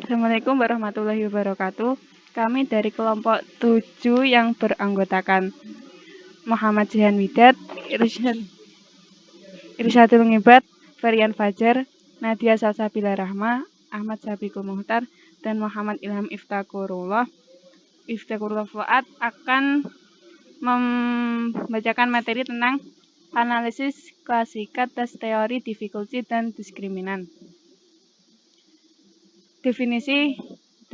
Assalamualaikum warahmatullahi wabarakatuh. Kami dari kelompok 7 yang beranggotakan Muhammad Jihan Widat, Irsyadul Ngibat, Ferian Fajar, Nadia Salsabila Rahma, Ahmad Sabiqul Muhtar, dan Muhammad Ilham Iftakurullah Fuad akan membacakan materi tentang analisis klasikat tes teori difficulty dan diskriminan. Definisi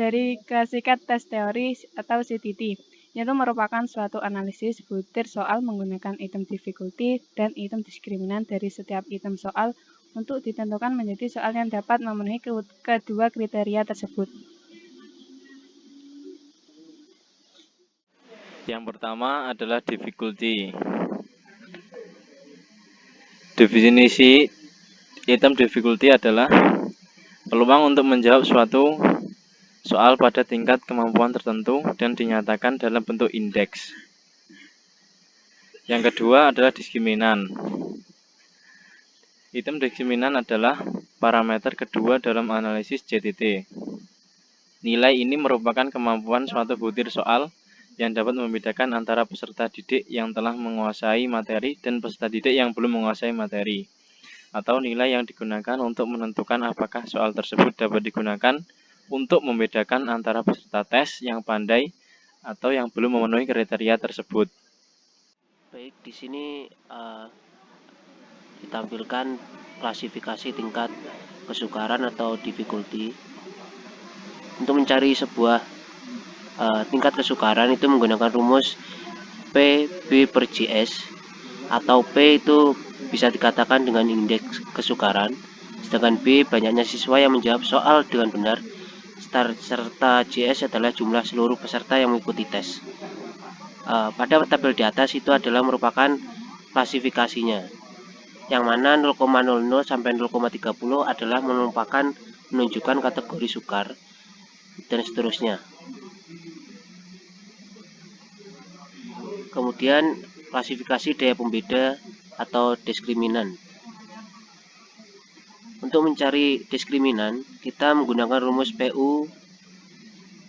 dari klasikat tes teori atau CTT, yaitu merupakan suatu analisis butir soal menggunakan item difficulty dan item diskriminan dari setiap item soal untuk ditentukan menjadi soal yang dapat memenuhi kedua kriteria tersebut. Yang pertama adalah difficulty. Definisi item difficulty adalah peluang untuk menjawab suatu soal pada tingkat kemampuan tertentu dan dinyatakan dalam bentuk indeks. Yang kedua adalah diskriminan. Item diskriminan adalah parameter kedua dalam analisis CTT. Nilai ini merupakan kemampuan suatu butir soal yang dapat membedakan antara peserta didik yang telah menguasai materi dan peserta didik yang belum menguasai materi, atau nilai yang digunakan untuk menentukan apakah soal tersebut dapat digunakan untuk membedakan antara peserta tes yang pandai atau yang belum memenuhi kriteria tersebut. Baik, di sini ditampilkan klasifikasi tingkat kesukaran atau difficulty. Untuk mencari sebuah tingkat kesukaran itu menggunakan rumus P B per JS, atau P itu bisa dikatakan dengan indeks kesukaran, sedangkan B banyaknya siswa yang menjawab soal dengan benar, serta JS adalah jumlah seluruh peserta yang mengikuti tes. Pada tabel di atas itu adalah merupakan klasifikasinya, yang mana 0,00 sampai 0,30 adalah merupakan menunjukkan kategori sukar, dan seterusnya. Kemudian klasifikasi daya pembeda atau diskriminan. Untuk mencari diskriminan, kita menggunakan rumus PU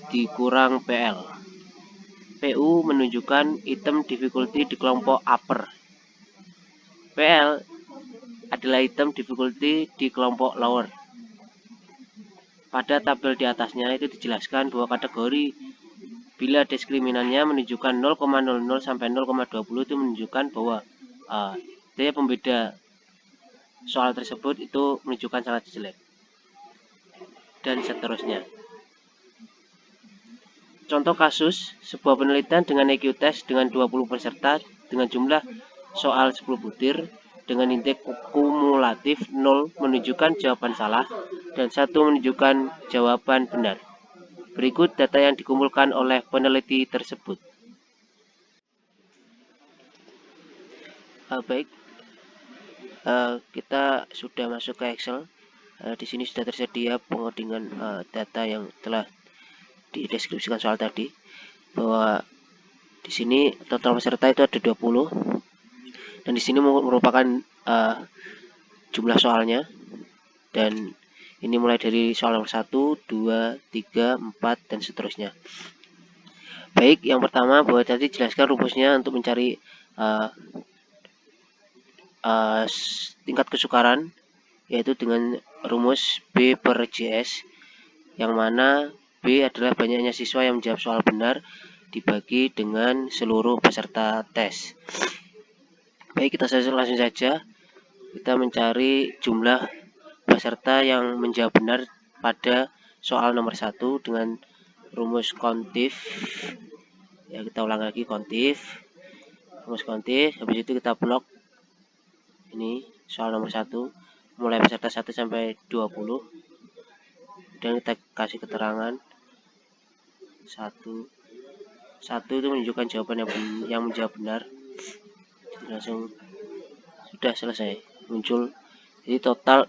dikurang PL. PU menunjukkan item difficulty di kelompok upper. PL adalah item difficulty di kelompok lower. Pada tabel di atasnya itu dijelaskan bahwa kategori bila diskriminannya menunjukkan 0,00 sampai 0,20 itu menunjukkan bahwa daya pembeda soal tersebut itu menunjukkan sangat jelek, dan seterusnya. Contoh kasus, sebuah penelitian dengan EQ test dengan 20 peserta dengan jumlah soal 10 butir dengan indeks kumulatif 0 menunjukkan jawaban salah dan 1 menunjukkan jawaban benar. Berikut data yang dikumpulkan oleh peneliti tersebut. Baik, kita sudah masuk ke Excel. Di sini sudah tersedia pengodingan data yang telah dideskripsikan soal tadi, bahwa di sini total peserta itu ada 20, dan di sini merupakan jumlah soalnya, dan ini mulai dari soal nomor 1, 2, 3, 4, dan seterusnya. Baik, yang pertama bahwa tadi jelaskan rumusnya untuk mencari tingkat kesukaran, yaitu dengan rumus B per JS, yang mana B adalah banyaknya siswa yang menjawab soal benar dibagi dengan seluruh peserta tes. Baik, kita langsung saja. Kita mencari jumlah peserta yang menjawab benar pada soal nomor 1 dengan rumus kontif. Ya, kita ulang lagi kontif. Rumus kontif, habis itu kita blok. Ini soal nomor 1, mulai peserta 1 sampai 20. Dan kita kasih keterangan 1 itu menunjukkan jawaban yang menjawab benar. Langsung sudah selesai muncul. Jadi total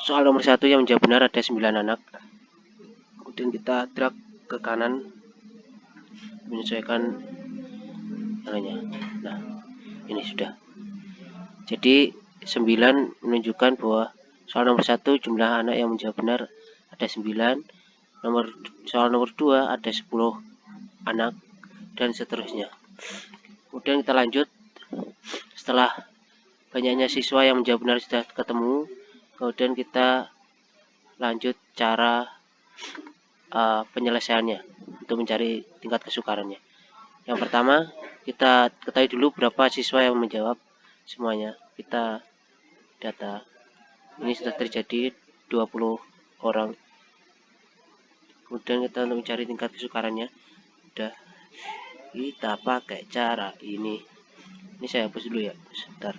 soal nomor 1 yang menjawab benar ada 9 anak. Kemudian kita drag ke kanan menyesuaikan namanya. Nah, ini sudah. Jadi 9 menunjukkan bahwa soal nomor 1 jumlah anak yang menjawab benar ada 9, Soal nomor 2 ada 10 anak dan seterusnya. Kemudian kita lanjut. Setelah banyaknya siswa yang menjawab benar sudah ketemu, kemudian kita lanjut cara penyelesaiannya untuk mencari tingkat kesukarannya. Yang pertama, kita ketahui dulu berapa siswa yang menjawab semuanya. Kita data. Ini sudah terjadi 20 orang. Kemudian kita untuk mencari tingkat kesukarannya, udah kita pakai cara ini. Ini saya hapus dulu ya, sebentar.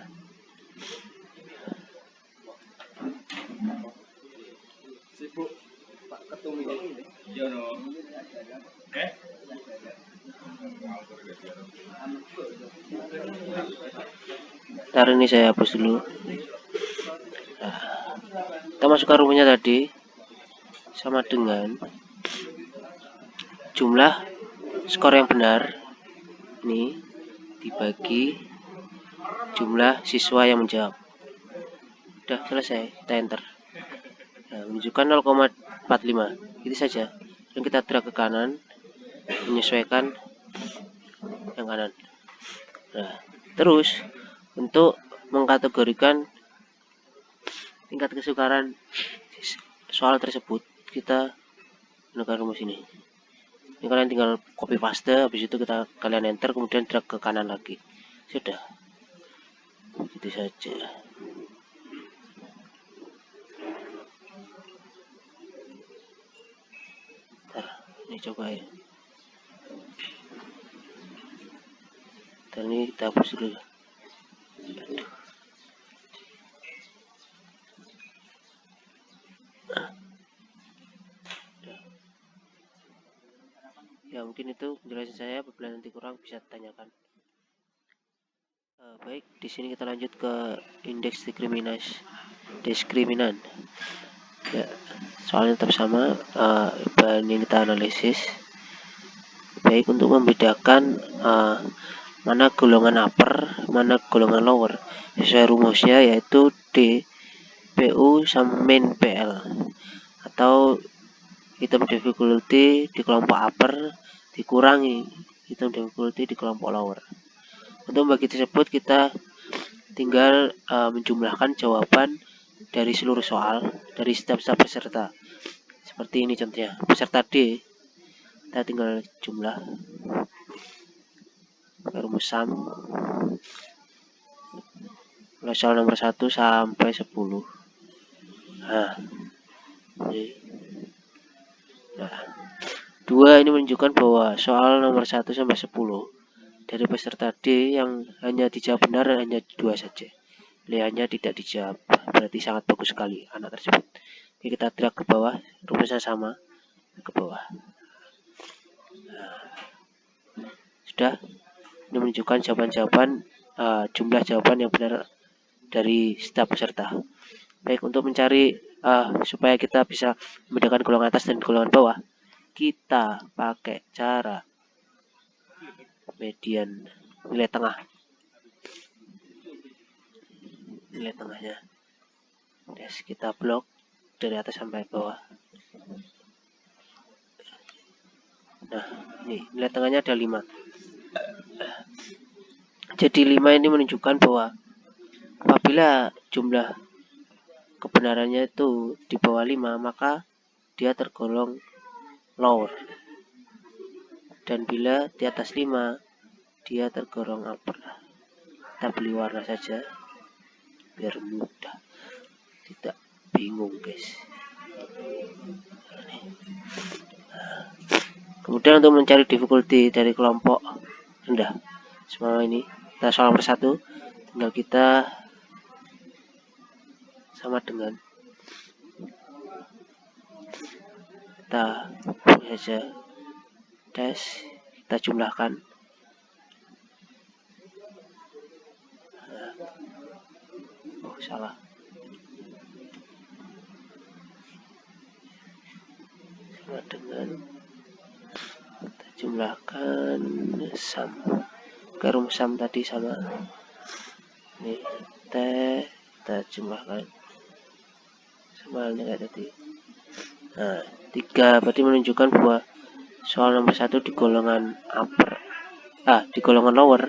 Ntar ini saya hapus dulu. Nah, kita masukkan rumusnya tadi sama dengan jumlah skor yang benar ini dibagi jumlah siswa yang menjawab. Udah selesai, kita enter. Nah, menunjukkan 0,45. Itu saja. Dan kita drag ke kanan, menyesuaikan yang kanan. Nah, terus untuk mengkategorikan tingkat kesukaran soal tersebut, kita gunakan rumus ini. Ini kalian tinggal copy paste, habis itu kalian enter, kemudian drag ke kanan lagi. Sudah. Gitu saja. Ntar, ini coba ya. Dan ini kita hapus dulu. Aduh. Ya mungkin itu penjelasan saya. Apabila nanti kurang bisa tanyakan. Baik, di sini kita lanjut ke indeks diskriminan. Ya, soalnya tetap sama. Bahan yang kita analisis. Baik, untuk membedakan mana golongan upper, mana golongan lower. Sesuai rumusnya yaitu D PU sama min PL, atau item difficulty di kelompok upper dikurangi item difficulty di kelompok lower. Untuk bagi tersebut kita tinggal menjumlahkan jawaban dari seluruh soal dari setiap peserta. Seperti ini contohnya, peserta D kita tinggal jumlah rumus sum mulai soal nomor 1 sampai 10. Nah, ini. Nah, 2 ini menunjukkan bahwa soal nomor 1 sampai 10 dari peserta D yang hanya dijawab benar dan hanya 2 saja. Pilihannya tidak dijawab. Berarti sangat bagus sekali anak tersebut. Oke, kita drag ke bawah, rumusnya sama ke bawah. Nah, sudah. Ini menunjukkan jawaban-jawaban jumlah jawaban yang benar dari setiap peserta. Baik, untuk mencari supaya kita bisa membedakan golongan atas dan golongan bawah, kita pakai cara median, nilai tengah. Nilai tengahnya. Yes, kita blok dari atas sampai bawah. Nah, ini nilai tengahnya ada 5. Jadi 5 ini menunjukkan bahwa apabila jumlah kebenarannya itu di bawah 5, maka dia tergolong lower. Dan bila di atas 5, dia tergolong upper. Kita beli warna saja biar mudah, tidak bingung guys. Kemudian untuk mencari difficulty dari kelompok rendah, semua ini kita soal persatu, tinggal kita sama dengan kita boleh saja tes, kita jumlahkan. Oh, salah. Sama dengan kita jumlahkan sum. Rumus sum tadi sama. Nih, kita jumlahkan sama halnya kayak tadi. Nah, 3 berarti menunjukkan bahwa soal nomor 1 di golongan di golongan lower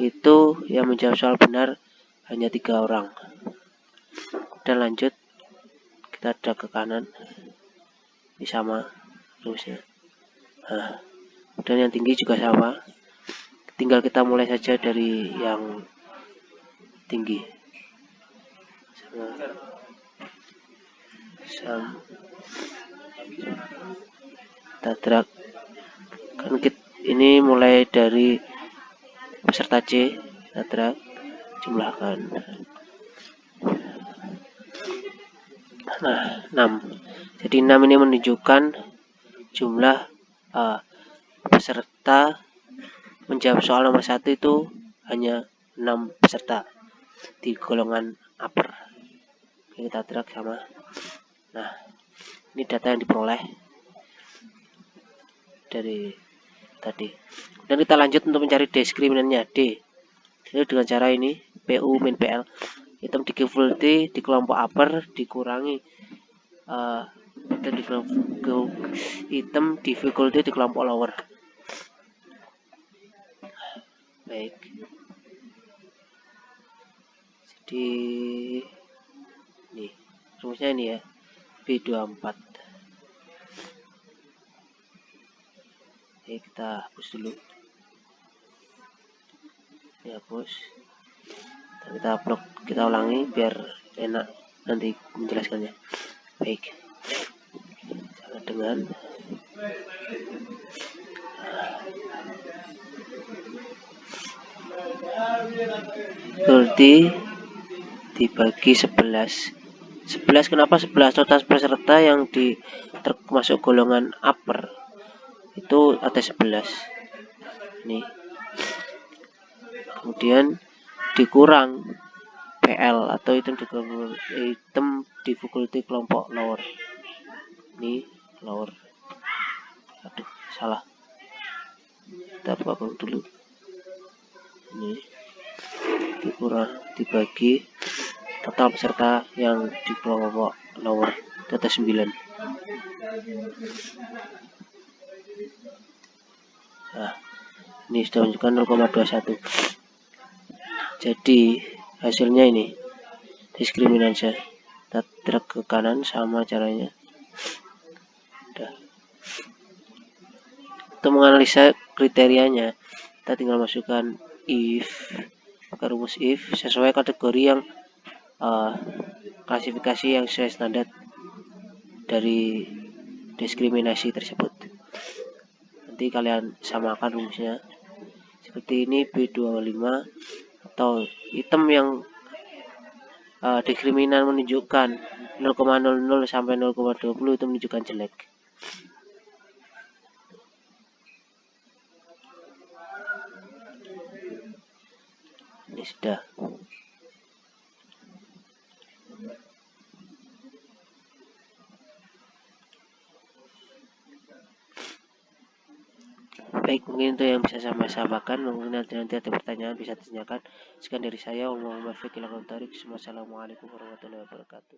itu yang menjawab soal benar hanya 3 orang. Dan lanjut, kita drag ke kanan, ini sama rumusnya. Nah, dan yang tinggi juga sama, tinggal kita mulai saja dari yang tinggi. Kita drag, kan ini mulai dari peserta C, kita drag, jumlahkan. Nah, 6. Jadi 6 ini menunjukkan jumlah peserta menjawab soal nomor 1 itu hanya 6 peserta di golongan upper. Oke, kita drag sama. Nah, ini data yang diperoleh dari tadi. Dan kita lanjut untuk mencari diskriminannya D. Itu dengan cara ini, PU min PL. Item difficulty di kelompok upper dikurangi item difficulty di kelompok lower. Baik. Jadi nih, rumusnya ini ya. B24. Oke, kita hapus dulu. Ini hapus. Dan kita upload, kita ulangi biar enak nanti menjelaskannya. Baik. Sama dengan berarti dibagi 11. 11 kenapa 11? Total peserta yang termasuk golongan upper itu ada 11. Nih. Kemudian dikurang PL atau item difficulty kelompok lower. Ini lower. Aduh, salah. Kita buka dulu. Ini dikurang dibagi total peserta yang di kelompok lower itu ada 9. Nah, ini sudah menunjukkan 0,21. Jadi hasilnya ini diskriminasi. Kita drag ke kanan sama caranya. Udah. Untuk menganalisa kriterianya, kita tinggal masukkan if, pakai rumus if sesuai kategori yang klasifikasi yang sesuai standar dari diskriminasi tersebut. Nanti kalian samakan rumusnya seperti ini. B25 atau item yang diskriminan menunjukkan 0,00 sampai 0,20 itu menunjukkan jelek. Ini sudah. Baik, mungkin itu yang bisa saya sampaikan. Mungkin nanti ada pertanyaan bisa ditanyakan. Sekian dari saya. Wassalamualaikum warahmatullahi wabarakatuh.